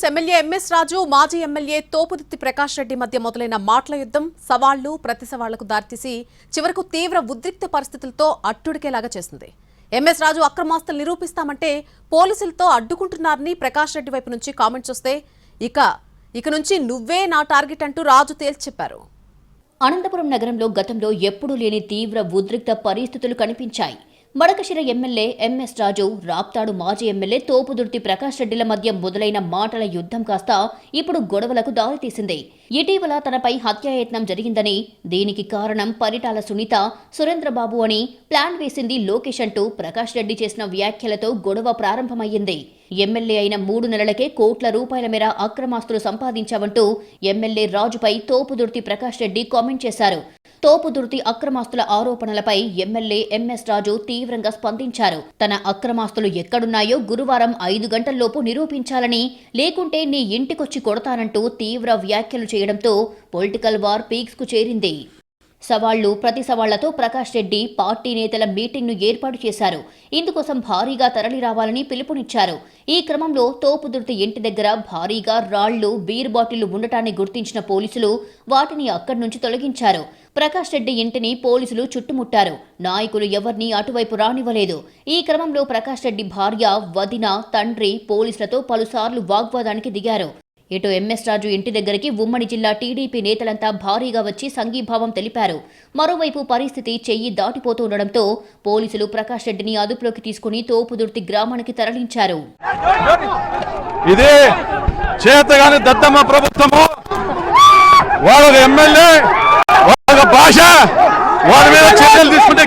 MLA MS రాజు మాజీ MLA Thopudurthi Prakash Reddy మధ్య మొదలైన మాటల యుద్ధం సవాళ్లు ప్రతి సవాళ్లకు దారితీసి చివరకు తీవ్ర ఉద్రిక్త పరిస్థితులతో అట్టుడికేలాగా చేసింది. ఎంఎస్ రాజు అక్రమాస్తులు నిరూపిస్తామంటే పోలీసులతో అడ్డుకుంటున్నారని ప్రకాష్ రెడ్డి వైపు నుంచి కామెంట్స్ వస్తే ఇక నుంచి నువ్వే నా టార్గెట్ అంటూ రాజు తేల్చి చెప్పారు. అనంతపురం నగరంలో గతంలో ఎప్పుడూ లేని తీవ్ర ఉద్రిక్త పరిస్థితులు కనిపించాయి. మడకశిర ఎమ్మెల్యే ఎంఎస్ రాజు, రాప్తాడు మాజీ ఎమ్మెల్యే తోపుదుర్తి ప్రకాష్ రెడ్డిల మధ్య మొదలైన మాటల యుద్ధం కాస్త ఇప్పుడు గొడవలకు దారితీసింది. ఇటీవల తనపై హత్యాయత్నం జరిగిందని, దీనికి కారణం పరిటాల సునీత, సురేంద్రబాబు అని ప్లాన్ వేసింది లోకేష్ అంటూ ప్రకాష్ రెడ్డి చేసిన వ్యాఖ్యలతో గొడవ ప్రారంభమయ్యింది. ఎమ్మెల్యే అయిన 3 నెలలకే కోట్ల రూపాయల మేర అక్రమాస్తులు సంపాదించావంటూ ఎమ్మెల్యే రాజుపై తోపుదుర్తి ప్రకాష్ రెడ్డి కామెంట్ చేశారు. తోపుదుర్తి అక్రమాస్తుల ఆరోపణలపై ఎమ్మెల్యే ఎంఎస్ రాజు తీవ్రంగా స్పందించారు. తన అక్రమాస్తులు ఎక్కడున్నాయో గురువారం 5 గంటల్లోపు నిరూపించాలని, లేకుంటే నీ ఇంటికొచ్చి కొడతానంటూ తీవ్ర వ్యాఖ్యలు చేయడంతో పొలిటికల్ వార్ పీక్స్ కు చేరింది. సవాళ్లు ప్రతి సవాళ్లతో ప్రకాష్ రెడ్డి పార్టీ నేతల మీటింగ్ను ఏర్పాటు చేశారు. ఇందుకోసం భారీగా తరలిరావాలని పిలుపునిచ్చారు. ఈ క్రమంలో తోపుదుర్తి ఇంటి దగ్గర భారీగా రాళ్లు, బీర్ బాటిళ్లు ఉండటాన్ని గుర్తించిన పోలీసులు వాటిని అక్కడి నుంచి తొలగించారు. ప్రకాష్ రెడ్డి ఇంటిని పోలీసులు చుట్టుముట్టారు. నాయకులు ఎవరిని అటువైపు రానివ్వలేదు. ఈ క్రమంలో ప్రకాష్ రెడ్డి భార్య, వదిన, తండ్రి పోలీసులతో పలుసార్లు వాగ్వాదానికి దిగారు. ఇటు ఎంఎస్ రాజు ఇంటి దగ్గరికి ఉమ్మడి జిల్లా టీడీపీ నేతలంతా భారీగా వచ్చి సంఘీభావం తెలిపారు. మరోవైపు పరిస్థితి చెయ్యి దాటిపోతుండటంతో పోలీసులు ప్రకాష్ రెడ్డిని అదుపులోకి తీసుకుని తోపుదుర్తి గ్రామానికి తరలించారు. ఇదే చేతగాని దద్దమ్మ ప్రభుత్వము, వాళ్ళ ఎమ్మెల్యే, వాళ్ళ భాష, వాళ్ళ మీద చర్యలు తీసుకుంటే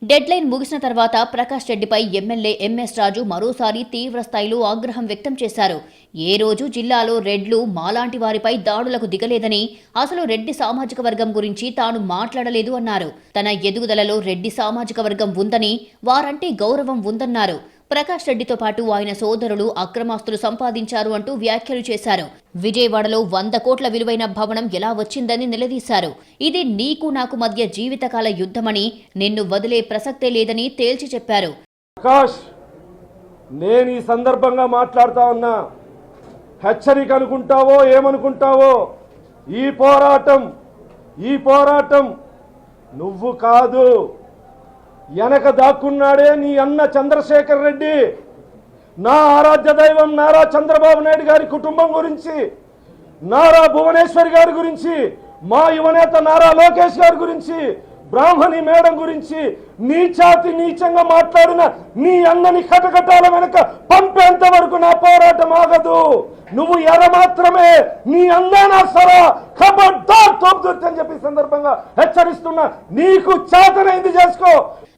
డెడ్ లైన్ ముగిసిన తర్వాత ప్రకాష్ రెడ్డిపై ఎమ్మెల్యే ఎంఎస్ రాజు మరోసారి తీవ్ర స్థాయిలో ఆగ్రహం వ్యక్తం చేశారు. ఏ రోజు జిల్లాలో రెడ్లు మాలాంటి వారిపై దాడులకు దిగలేదని, అసలు రెడ్డి సామాజిక వర్గం గురించి తాను మాట్లాడలేదు అన్నారు. తన ఎదుగుదలలో రెడ్డి సామాజిక వర్గం ఉందని, వారంటే గౌరవం ఉందన్నారు. ప్రకాష్ రెడ్డితో పాటు ఆయన సోదరులు అక్రమాస్తులు సంపాదించారు అంటూ వ్యాఖ్యలు చేశారు. విజయవాడలో 100 కోట్ల విలువైన భవనం ఎలా వచ్చిందని నిలదీశారు. ఇది నీకు నాకు మధ్య జీవితకాల యుద్ధమని, నిన్ను వదిలే ప్రసక్తే లేదని తేల్చి చెప్పారు. ప్రకాష్, నేను ఈ సందర్భంగా మాట్లాడుతా ఉన్నా, హెచ్చరిక అనుకుంటావో ఏమనుకుంటావో, ఈ పోరాటం నువ్వు కాదు, వెనక దాక్కున్నాడే నీ అన్న చంద్రశేఖర్ రెడ్డి. నా ఆరాధ్య దైవం నారా చంద్రబాబు నాయుడు గారి కుటుంబం గురించి, నారా భువనేశ్వరి గారి గురించి, మా యువనేత నారా లోకేష్ గారి గురించి, బ్రాహ్మణి మేడం గురించి నీచంగా మాట్లాడిన నీ అన్నని కటకటాల వెనక పంపేంత వరకు నా పోరాటం ఆగదు. నువ్వు ఎర మాత్రమే, నీ అన్ననా సరా, ఖబర్దార్ తోపుదుర్తి అని చెప్పి సందర్భంగా హెచ్చరిస్తున్నా. నీకు చేతనైంది చేసుకో.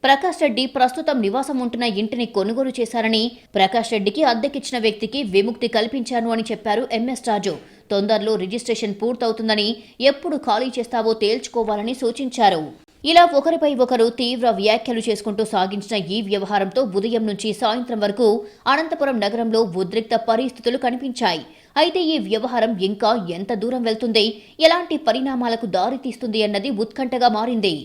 ప్రకాష్ రెడ్డి ప్రస్తుతం నివాసం ఉంటున్న ఇంటిని కొనుగోలు చేశారని, ప్రకాష్ రెడ్డికి అద్దెకిచ్చిన వ్యక్తికి విముక్తి కల్పించాను అని చెప్పారు ఎంఎస్ రాజు. తొందరలో రిజిస్ట్రేషన్ పూర్తవుతుందని, ఎప్పుడు ఖాళీ చేస్తావో తేల్చుకోవాలని సూచించారు. ఇలా ఒకరిపై ఒకరు తీవ్ర వ్యాఖ్యలు చేసుకుంటూ సాగించిన ఈ వ్యవహారంతో ఉదయం నుంచి సాయంత్రం వరకు అనంతపురం నగరంలో ఉద్రిక్త పరిస్థితులు కనిపించాయి. అయితే ఈ వ్యవహారం ఇంకా ఎంత దూరం వెళ్తుంది, ఎలాంటి పరిణామాలకు దారితీస్తుంది అన్నది ఉత్కంఠగా మారింది.